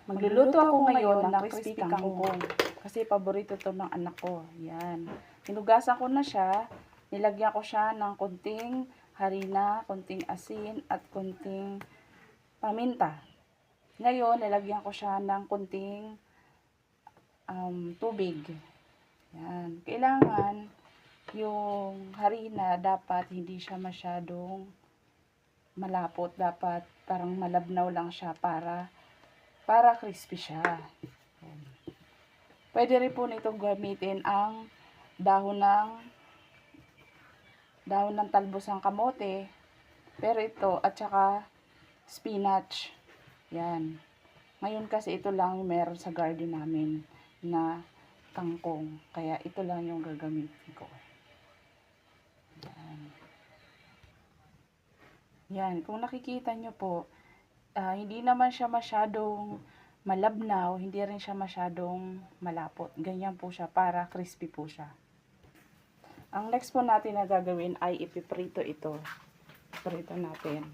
Magluluto ako ngayon ng crispy kangkong. Kasi paborito to ng anak ko. Yan. Hinugasan ko na siya. Nilagyan ko siya ng konting harina, konting asin, at konting paminta. Ngayon, nilagyan ko siya ng konting tubig. Yan. Kailangan yung harina dapat hindi siya masyadong malapot. Dapat parang malabnaw lang siya para crispy siya. Pwede rin po nitong gamitin ang dahon ng talbosang kamote. Pero ito, at saka spinach. Yan. Ngayon kasi ito lang yung meron sa garden namin na kangkong. Kaya ito lang yung gagamitin ko. Yan. Yan. Kung nakikita nyo po, hindi naman siya masyadong malabnaw, hindi rin siya masyadong malapot. Ganyan po siya para crispy po siya. Ang next po natin na gagawin ay ipiprito ito. Prito natin.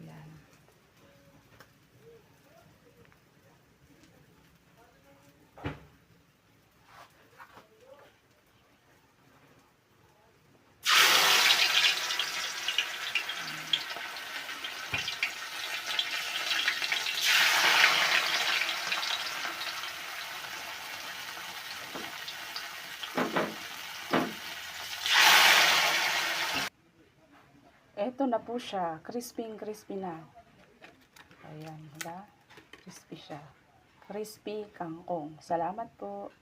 Yan. Ito na po siya. Crispy na. Ayan, diba? Crispy siya. Crispy kangkong. Salamat po.